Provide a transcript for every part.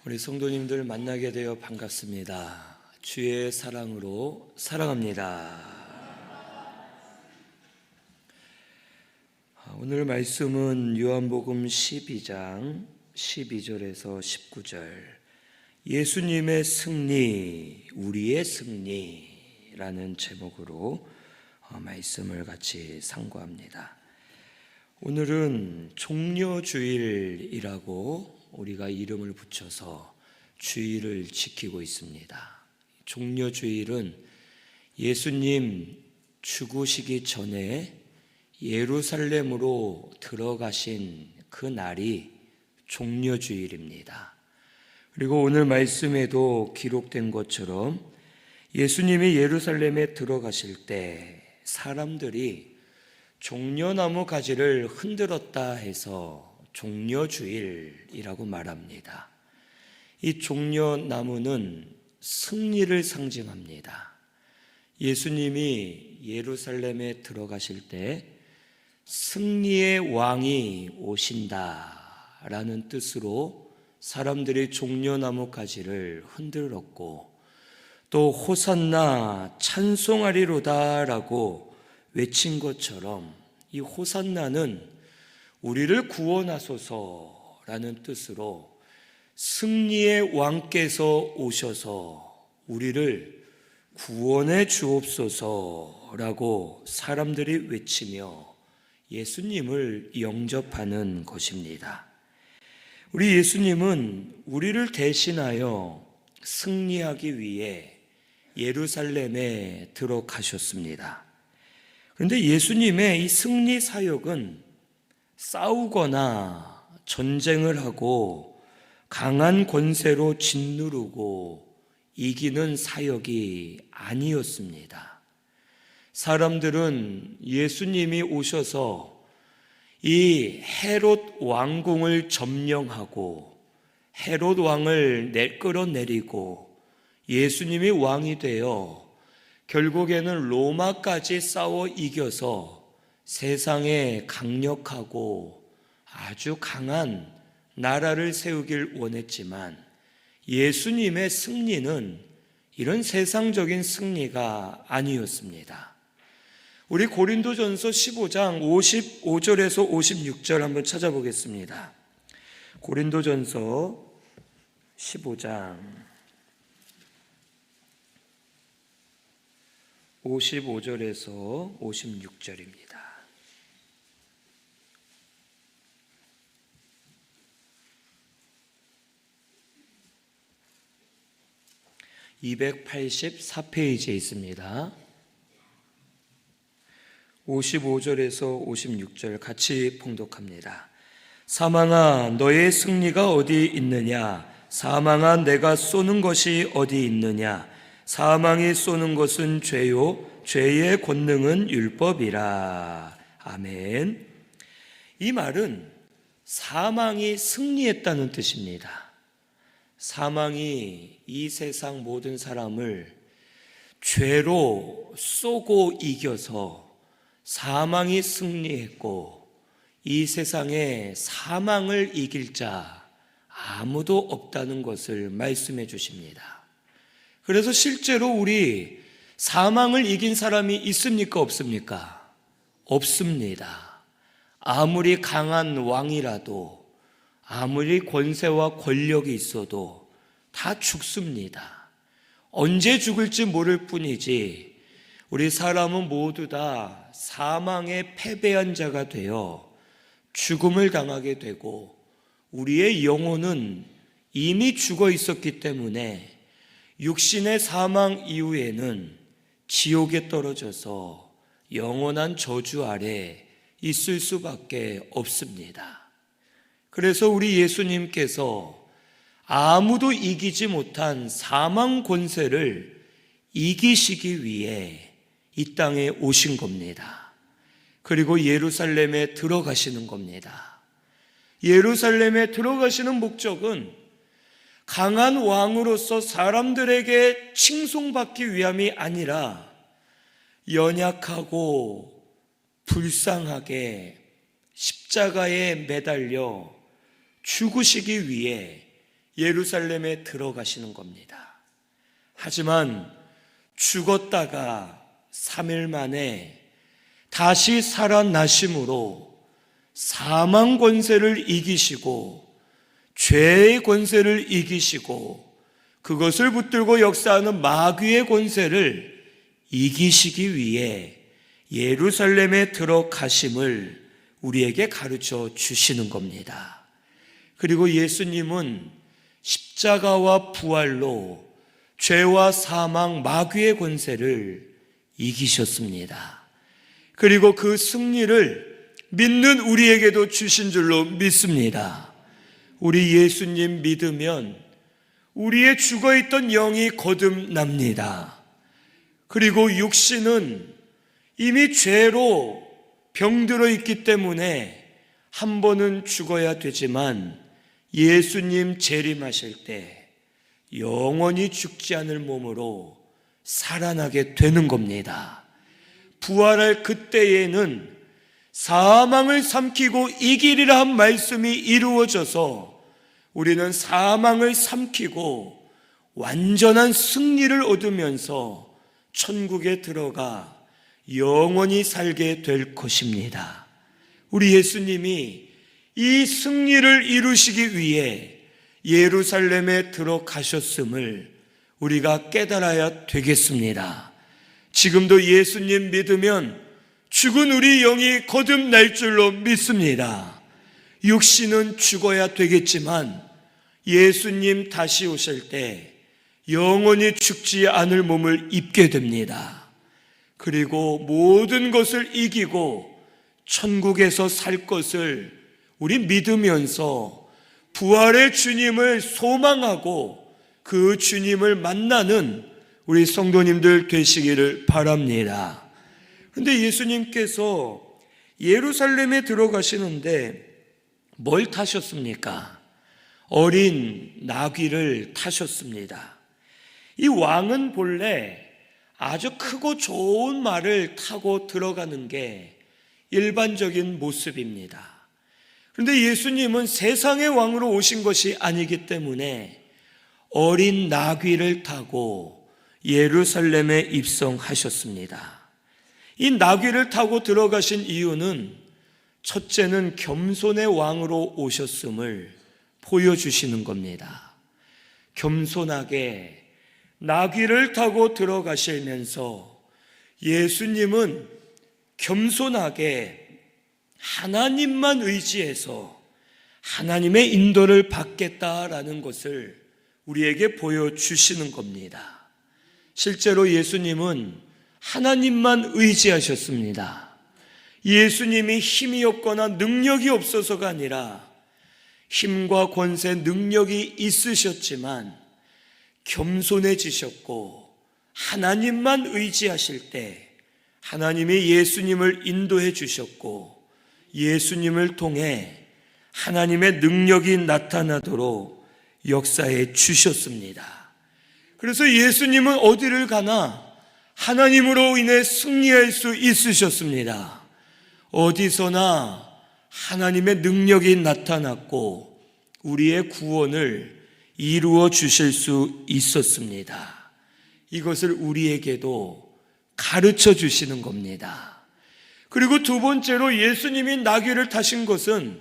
우리 성도님들 만나게 되어 반갑습니다. 주의 사랑으로 사랑합니다. 오늘 말씀은 요한복음 12장 12절에서 19절, 예수님의 승리, 우리의 승리라는 제목으로 말씀을 같이 상고합니다. 오늘은 종려주일이라고 우리가 이름을 붙여서 주일을 지키고 있습니다. 종려주일은 예수님 죽으시기 전에 예루살렘으로 들어가신 그 날이 종려주일입니다. 그리고 오늘 말씀에도 기록된 것처럼 예수님이 예루살렘에 들어가실 때 사람들이 종려나무 가지를 흔들었다 해서 종려주일이라고 말합니다. 이 종려나무는 승리를 상징합니다. 예수님이 예루살렘에 들어가실 때 승리의 왕이 오신다라는 뜻으로 사람들이 종려나무 가지를 흔들었고, 또 호산나 찬송하리로다라고 외친 것처럼 이 호산나는 우리를 구원하소서라는 뜻으로 승리의 왕께서 오셔서 우리를 구원해 주옵소서라고 사람들이 외치며 예수님을 영접하는 것입니다. 우리 예수님은 우리를 대신하여 승리하기 위해 예루살렘에 들어가셨습니다. 그런데 예수님의 이 승리 사역은 싸우거나 전쟁을 하고 강한 권세로 짓누르고 이기는 사역이 아니었습니다. 사람들은 예수님이 오셔서 이 헤롯 왕궁을 점령하고 헤롯 왕을 끌어내리고 예수님이 왕이 되어 결국에는 로마까지 싸워 이겨서 세상에 강력하고 아주 강한 나라를 세우길 원했지만 예수님의 승리는 이런 세상적인 승리가 아니었습니다. 우리 고린도전서 15장 55절에서 56절 한번 찾아보겠습니다. 고린도전서 15장 55절에서 56절입니다. 284페이지에 있습니다. 55절에서 56절 같이 봉독합니다. 사망아, 너의 승리가 어디 있느냐? 사망아, 내가 쏘는 것이 어디 있느냐? 사망이 쏘는 것은 죄요, 죄의 권능은 율법이라. 아멘. 이 말은 사망이 승리했다는 뜻입니다. 사망이 이 세상 모든 사람을 죄로 쏘고 이겨서 사망이 승리했고, 이 세상에 사망을 이길 자 아무도 없다는 것을 말씀해 주십니다. 그래서 실제로 우리 사망을 이긴 사람이 있습니까? 없습니까? 없습니다. 아무리 강한 왕이라도, 아무리 권세와 권력이 있어도 다 죽습니다. 언제 죽을지 모를 뿐이지 우리 사람은 모두 다 사망에 패배한 자가 되어 죽음을 당하게 되고, 우리의 영혼은 이미 죽어 있었기 때문에 육신의 사망 이후에는 지옥에 떨어져서 영원한 저주 아래 있을 수밖에 없습니다. 그래서 우리 예수님께서 아무도 이기지 못한 사망 권세를 이기시기 위해 이 땅에 오신 겁니다. 그리고 예루살렘에 들어가시는 겁니다. 예루살렘에 들어가시는 목적은 강한 왕으로서 사람들에게 칭송받기 위함이 아니라 연약하고 불쌍하게 십자가에 매달려 죽으시기 위해 예루살렘에 들어가시는 겁니다. 하지만 죽었다가 3일 만에 다시 살아나심으로 사망 권세를 이기시고 죄의 권세를 이기시고 그것을 붙들고 역사하는 마귀의 권세를 이기시기 위해 예루살렘에 들어가심을 우리에게 가르쳐 주시는 겁니다. 그리고 예수님은 십자가와 부활로 죄와 사망, 마귀의 권세를 이기셨습니다. 그리고 그 승리를 믿는 우리에게도 주신 줄로 믿습니다. 우리 예수님 믿으면 우리의 죽어있던 영이 거듭납니다. 그리고 육신은 이미 죄로 병들어 있기 때문에 한 번은 죽어야 되지만 예수님 재림하실 때 영원히 죽지 않을 몸으로 살아나게 되는 겁니다. 부활할 그때에는 사망을 삼키고 이기리라 한 말씀이 이루어져서 우리는 사망을 삼키고 완전한 승리를 얻으면서 천국에 들어가 영원히 살게 될 것입니다. 우리 예수님이 이 승리를 이루시기 위해 예루살렘에 들어가셨음을 우리가 깨달아야 되겠습니다. 지금도 예수님 믿으면 죽은 우리 영이 거듭날 줄로 믿습니다. 육신은 죽어야 되겠지만 예수님 다시 오실 때 영원히 죽지 않을 몸을 입게 됩니다. 그리고 모든 것을 이기고 천국에서 살 것을 우리 믿으면서 부활의 주님을 소망하고 그 주님을 만나는 우리 성도님들 되시기를 바랍니다. 그런데 예수님께서 예루살렘에 들어가시는데 뭘 타셨습니까? 어린 나귀를 타셨습니다. 이 왕은 본래 아주 크고 좋은 말을 타고 들어가는 게 일반적인 모습입니다. 그런데 예수님은 세상의 왕으로 오신 것이 아니기 때문에 어린 나귀를 타고 예루살렘에 입성하셨습니다. 이 나귀를 타고 들어가신 이유는 첫째는 겸손의 왕으로 오셨음을 보여주시는 겁니다. 겸손하게 나귀를 타고 들어가시면서 예수님은 겸손하게 하나님만 의지해서 하나님의 인도를 받겠다라는 것을 우리에게 보여주시는 겁니다. 실제로 예수님은 하나님만 의지하셨습니다. 예수님이 힘이 없거나 능력이 없어서가 아니라 힘과 권세, 능력이 있으셨지만 겸손해지셨고 하나님만 의지하실 때 하나님이 예수님을 인도해 주셨고 예수님을 통해 하나님의 능력이 나타나도록 역사해 주셨습니다. 그래서 예수님은 어디를 가나 하나님으로 인해 승리할 수 있으셨습니다. 어디서나 하나님의 능력이 나타났고 우리의 구원을 이루어 주실 수 있었습니다. 이것을 우리에게도 가르쳐 주시는 겁니다. 그리고 두 번째로 예수님이 나귀를 타신 것은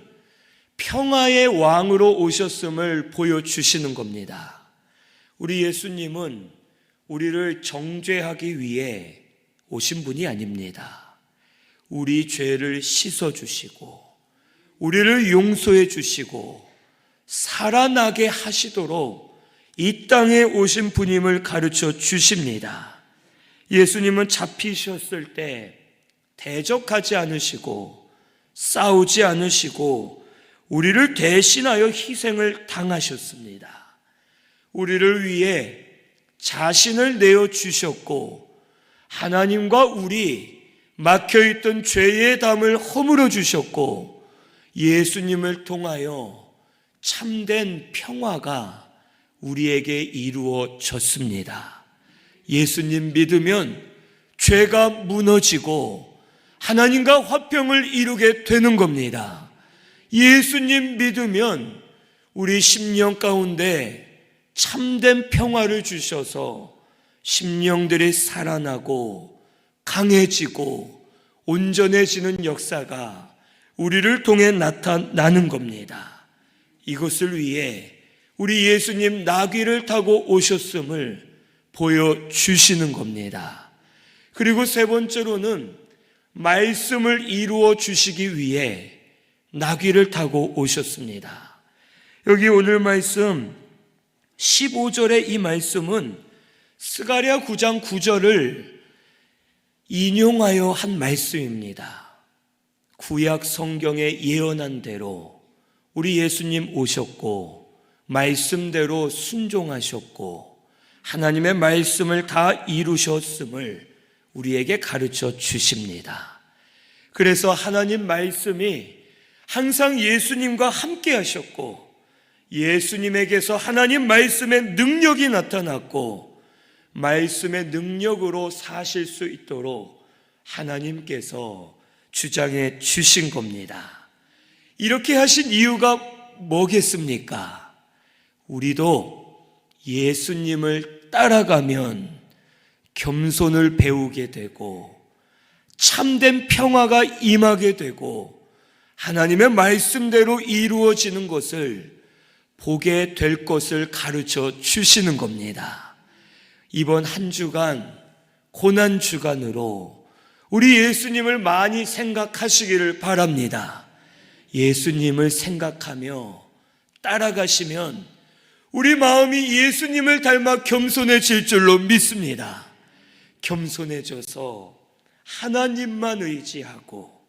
평화의 왕으로 오셨음을 보여주시는 겁니다. 우리 예수님은 우리를 정죄하기 위해 오신 분이 아닙니다. 우리 죄를 씻어주시고 우리를 용서해 주시고 살아나게 하시도록 이 땅에 오신 분임을 가르쳐 주십니다. 예수님은 잡히셨을 때 대적하지 않으시고 싸우지 않으시고 우리를 대신하여 희생을 당하셨습니다. 우리를 위해 자신을 내어주셨고 하나님과 우리 막혀있던 죄의 담을 허물어 주셨고 예수님을 통하여 참된 평화가 우리에게 이루어졌습니다. 예수님 믿으면 죄가 무너지고 하나님과 화평을 이루게 되는 겁니다. 예수님 믿으면 우리 심령 가운데 참된 평화를 주셔서 심령들이 살아나고 강해지고 온전해지는 역사가 우리를 통해 나타나는 겁니다. 이것을 위해 우리 예수님 나귀를 타고 오셨음을 보여주시는 겁니다. 그리고 세 번째로는 말씀을 이루어 주시기 위해 나귀를 타고 오셨습니다. 여기 오늘 말씀 15절의 이 말씀은 스가랴 9장 9절을 인용하여 한 말씀입니다. 구약 성경에 예언한 대로 우리 예수님 오셨고 말씀대로 순종하셨고 하나님의 말씀을 다 이루셨음을 우리에게 가르쳐 주십니다. 그래서 하나님 말씀이 항상 예수님과 함께 하셨고 예수님에게서 하나님 말씀의 능력이 나타났고 말씀의 능력으로 사실 수 있도록 하나님께서 주장해 주신 겁니다. 이렇게 하신 이유가 뭐겠습니까? 우리도 예수님을 따라가면 겸손을 배우게 되고 참된 평화가 임하게 되고 하나님의 말씀대로 이루어지는 것을 보게 될 것을 가르쳐 주시는 겁니다. 이번 한 주간 고난 주간으로 우리 예수님을 많이 생각하시기를 바랍니다. 예수님을 생각하며 따라가시면 우리 마음이 예수님을 닮아 겸손해질 줄로 믿습니다. 겸손해져서 하나님만 의지하고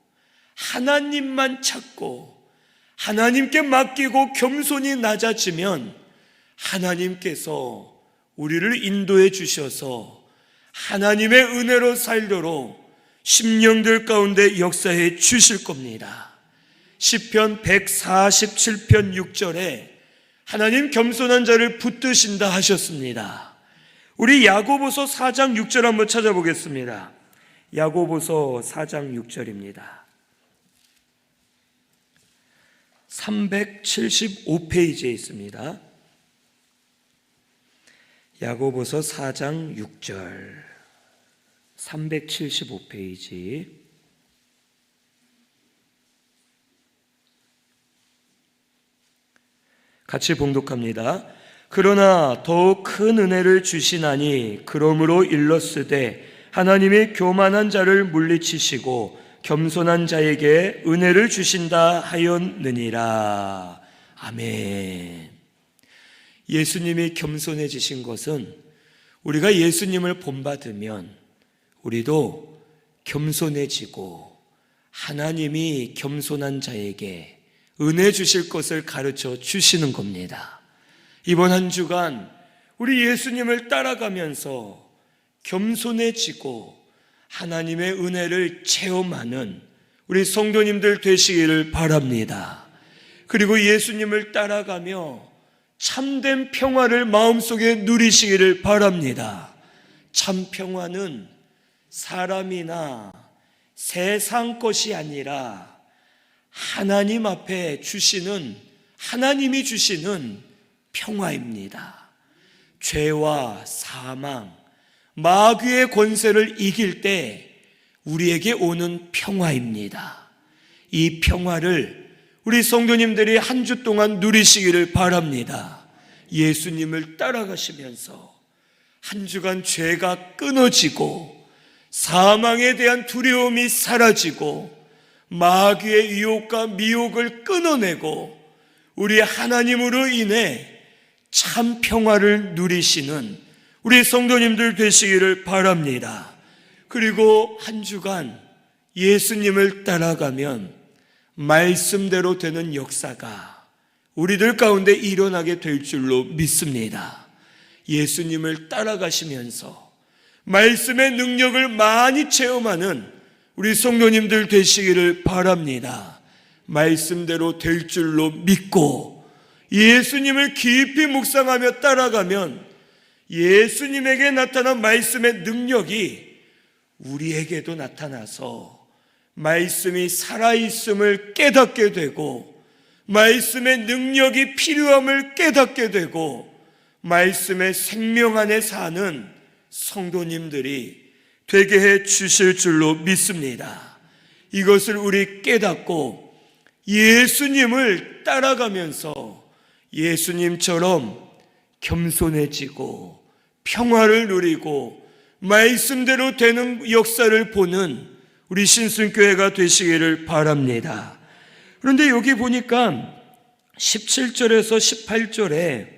하나님만 찾고 하나님께 맡기고 겸손히 낮아지면 하나님께서 우리를 인도해 주셔서 하나님의 은혜로 살도록 심령들 가운데 역사해 주실 겁니다. 시편 147편 6절에 하나님 겸손한 자를 붙드신다 하셨습니다. 우리 야고보서 4장 6절 한번 찾아보겠습니다. 야고보서 4장 6절입니다. 375페이지에 있습니다. 야고보서 4장 6절 375페이지 같이 봉독합니다. 그러나 더욱 큰 은혜를 주시나니 그러므로 일렀으되 하나님이 교만한 자를 물리치시고 겸손한 자에게 은혜를 주신다 하였느니라. 아멘. 예수님이 겸손해지신 것은 우리가 예수님을 본받으면 우리도 겸손해지고 하나님이 겸손한 자에게 은혜 주실 것을 가르쳐 주시는 겁니다. 이번 한 주간 우리 예수님을 따라가면서 겸손해지고 하나님의 은혜를 체험하는 우리 성도님들 되시기를 바랍니다. 그리고 예수님을 따라가며 참된 평화를 마음속에 누리시기를 바랍니다. 참 평화는 사람이나 세상 것이 아니라 하나님 앞에 주시는, 하나님이 주시는 평화입니다. 죄와 사망, 마귀의 권세를 이길 때 우리에게 오는 평화입니다. 이 평화를 우리 성도님들이 한 주 동안 누리시기를 바랍니다. 예수님을 따라가시면서 한 주간 죄가 끊어지고 사망에 대한 두려움이 사라지고 마귀의 유혹과 미혹을 끊어내고 우리 하나님으로 인해 참 평화를 누리시는 우리 성도님들 되시기를 바랍니다. 그리고 한 주간 예수님을 따라가면 말씀대로 되는 역사가 우리들 가운데 일어나게 될 줄로 믿습니다. 예수님을 따라가시면서 말씀의 능력을 많이 체험하는 우리 성도님들 되시기를 바랍니다. 말씀대로 될 줄로 믿고 예수님을 깊이 묵상하며 따라가면 예수님에게 나타난 말씀의 능력이 우리에게도 나타나서 말씀이 살아있음을 깨닫게 되고 말씀의 능력이 필요함을 깨닫게 되고 말씀의 생명 안에 사는 성도님들이 되게 해 주실 줄로 믿습니다. 이것을 우리 깨닫고 예수님을 따라가면서 예수님처럼 겸손해지고 평화를 누리고 말씀대로 되는 역사를 보는 우리 신순교회가 되시기를 바랍니다. 그런데 여기 보니까 17절에서 18절에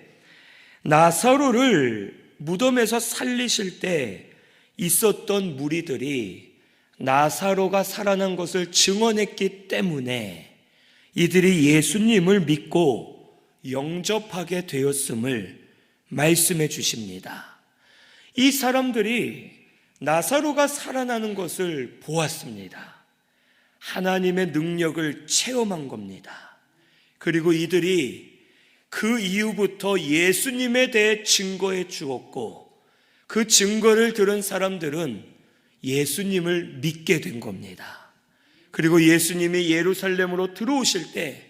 나사로를 무덤에서 살리실 때 있었던 무리들이 나사로가 살아난 것을 증언했기 때문에 이들이 예수님을 믿고 영접하게 되었음을 말씀해 주십니다. 이 사람들이 나사로가 살아나는 것을 보았습니다. 하나님의 능력을 체험한 겁니다. 그리고 이들이 그 이후부터 예수님에 대해 증거해 주었고 그 증거를 들은 사람들은 예수님을 믿게 된 겁니다. 그리고 예수님이 예루살렘으로 들어오실 때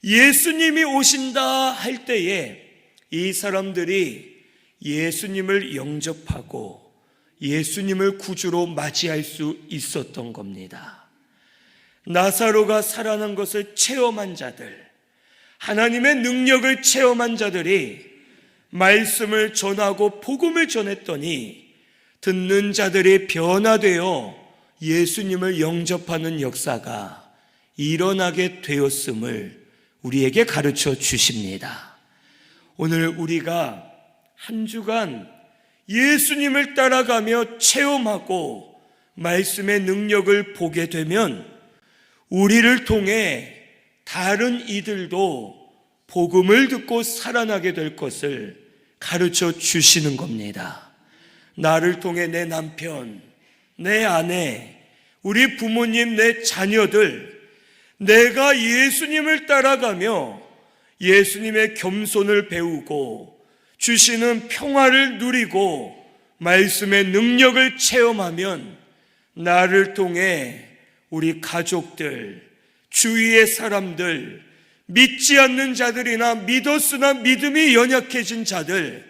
예수님이 오신다 할 때에 이 사람들이 예수님을 영접하고 예수님을 구주로 맞이할 수 있었던 겁니다. 나사로가 살아난 것을 체험한 자들, 하나님의 능력을 체험한 자들이 말씀을 전하고 복음을 전했더니 듣는 자들이 변화되어 예수님을 영접하는 역사가 일어나게 되었음을 우리에게 가르쳐 주십니다. 오늘 우리가 한 주간 예수님을 따라가며 체험하고 말씀의 능력을 보게 되면 우리를 통해 다른 이들도 복음을 듣고 살아나게 될 것을 가르쳐 주시는 겁니다. 나를 통해 내 남편, 내 아내, 우리 부모님, 내 자녀들, 내가 예수님을 따라가며 예수님의 겸손을 배우고 주시는 평화를 누리고 말씀의 능력을 체험하면 나를 통해 우리 가족들, 주위의 사람들, 믿지 않는 자들이나 믿었으나 믿음이 연약해진 자들,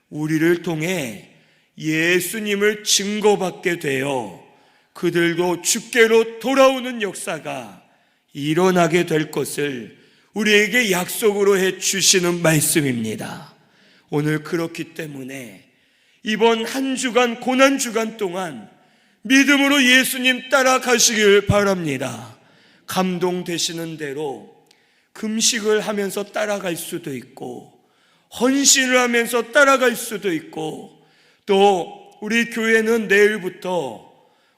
우리를 통해 예수님을 증거받게 되어 그들도 주께로 돌아오는 역사가 일어나게 될 것을 우리에게 약속으로 해 주시는 말씀입니다. 오늘 그렇기 때문에 이번 한 주간 고난주간 동안 믿음으로 예수님 따라가시길 바랍니다. 감동되시는 대로 금식을 하면서 따라갈 수도 있고 헌신을 하면서 따라갈 수도 있고 또 우리 교회는 내일부터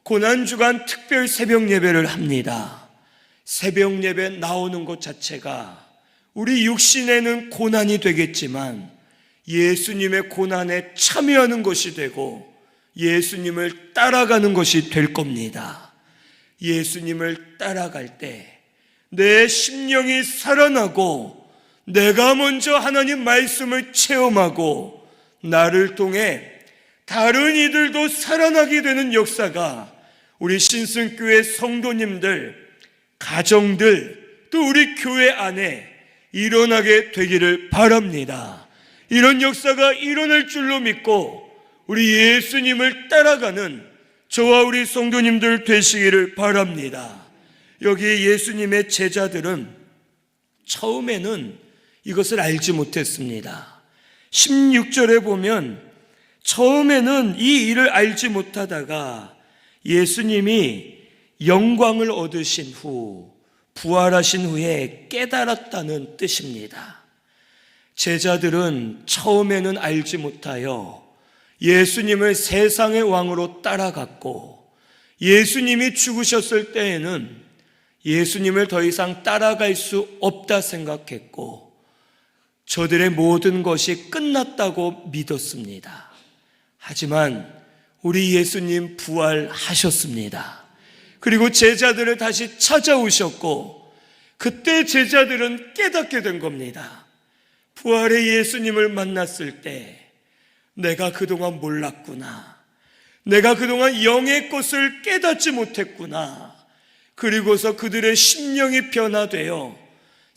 고난주간 특별 새벽 예배를 합니다. 새벽 예배 나오는 것 자체가 우리 육신에는 고난이 되겠지만 예수님의 고난에 참여하는 것이 되고 예수님을 따라가는 것이 될 겁니다. 예수님을 따라갈 때 내 심령이 살아나고 내가 먼저 하나님 말씀을 체험하고 나를 통해 다른 이들도 살아나게 되는 역사가 우리 신승교회 성도님들, 가정들, 또 우리 교회 안에 일어나게 되기를 바랍니다. 이런 역사가 일어날 줄로 믿고 우리 예수님을 따라가는 저와 우리 성도님들 되시기를 바랍니다. 여기 예수님의 제자들은 처음에는 이것을 알지 못했습니다. 16절에 보면 처음에는 이 일을 알지 못하다가 예수님이 영광을 얻으신 후 부활하신 후에 깨달았다는 뜻입니다. 제자들은 처음에는 알지 못하여 예수님을 세상의 왕으로 따라갔고 예수님이 죽으셨을 때에는 예수님을 더 이상 따라갈 수 없다 생각했고 저들의 모든 것이 끝났다고 믿었습니다. 하지만 우리 예수님 부활하셨습니다. 그리고 제자들을 다시 찾아오셨고 그때 제자들은 깨닫게 된 겁니다. 부활의 예수님을 만났을 때 내가 그동안 몰랐구나. 내가 그동안 영의 것을 깨닫지 못했구나. 그리고서 그들의 심령이 변화되어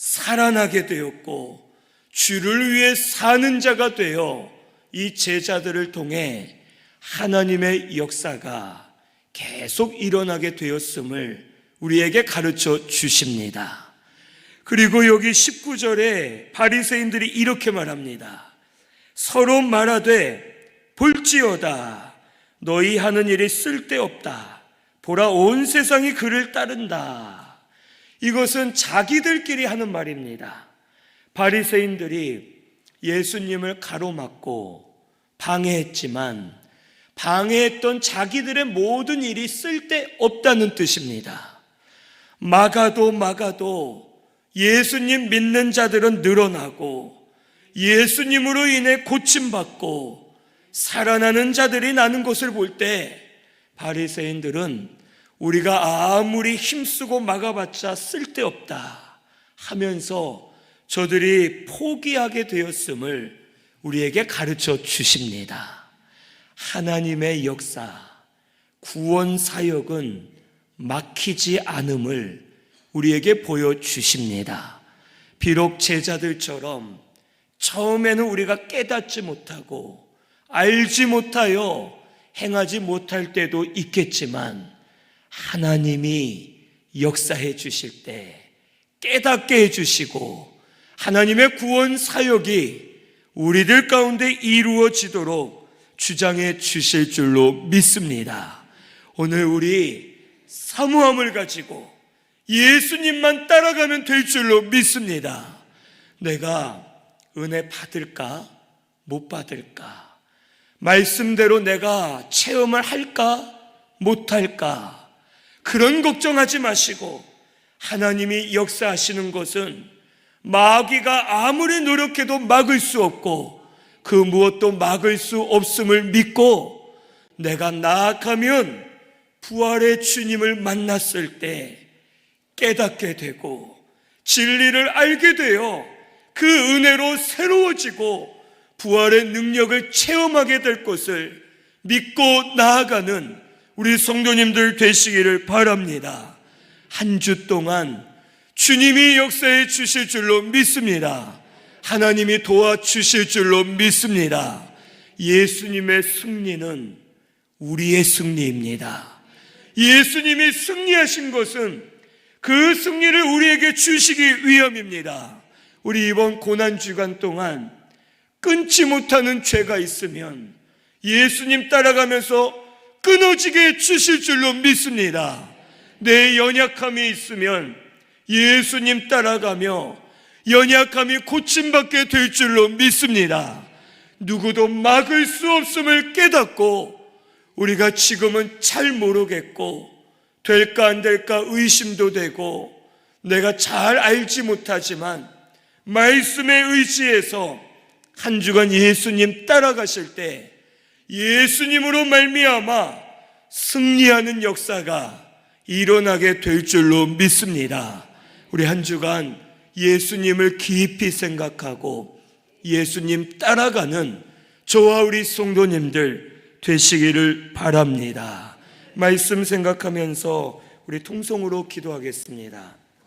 살아나게 되었고 주를 위해 사는 자가 되어 이 제자들을 통해 하나님의 역사가 계속 일어나게 되었음을 우리에게 가르쳐 주십니다. 그리고 여기 19절에 바리새인들이 이렇게 말합니다. 서로 말하되 볼지어다 너희 하는 일이 쓸데없다. 보라 온 세상이 그를 따른다. 이것은 자기들끼리 하는 말입니다. 바리새인들이 예수님을 가로막고 방해했지만 방해했던 자기들의 모든 일이 쓸데없다는 뜻입니다. 막아도 예수님 믿는 자들은 늘어나고 예수님으로 인해 고침받고 살아나는 자들이 나는 것을 볼 때 바리새인들은 우리가 아무리 힘쓰고 막아봤자 쓸데없다 하면서 저들이 포기하게 되었음을 우리에게 가르쳐 주십니다. 하나님의 역사, 구원 사역은 막히지 않음을 우리에게 보여주십니다. 비록 제자들처럼 처음에는 우리가 깨닫지 못하고 알지 못하여 행하지 못할 때도 있겠지만 하나님이 역사해 주실 때 깨닫게 해주시고 하나님의 구원 사역이 우리들 가운데 이루어지도록 주장해 주실 줄로 믿습니다. 오늘 우리 사모함을 가지고 예수님만 따라가면 될 줄로 믿습니다. 내가 은혜 받을까? 못 받을까? 말씀대로 내가 체험을 할까? 못 할까? 그런 걱정하지 마시고 하나님이 역사하시는 것은 마귀가 아무리 노력해도 막을 수 없고 그 무엇도 막을 수 없음을 믿고 내가 나아가면 부활의 주님을 만났을 때 깨닫게 되고 진리를 알게 되어 그 은혜로 새로워지고 부활의 능력을 체험하게 될 것을 믿고 나아가는 우리 성도님들 되시기를 바랍니다. 한 주 동안 주님이 역사해 주실 줄로 믿습니다. 하나님이 도와주실 줄로 믿습니다. 예수님의 승리는 우리의 승리입니다. 예수님이 승리하신 것은 그 승리를 우리에게 주시기 위함입니다. 우리 이번 고난주간 동안 끊지 못하는 죄가 있으면 예수님 따라가면서 끊어지게 주실 줄로 믿습니다. 내 연약함이 있으면 예수님 따라가며 연약함이 고침받게 될 줄로 믿습니다. 누구도 막을 수 없음을 깨닫고 우리가 지금은 잘 모르겠고 될까 안 될까 의심도 되고 내가 잘 알지 못하지만 말씀에 의지해서 한 주간 예수님 따라가실 때 예수님으로 말미암아 승리하는 역사가 일어나게 될 줄로 믿습니다. 우리 한 주간 예수님을 깊이 생각하고 예수님 따라가는 저와 우리 성도님들 되시기를 바랍니다. 말씀 생각하면서 우리 통성으로 기도하겠습니다.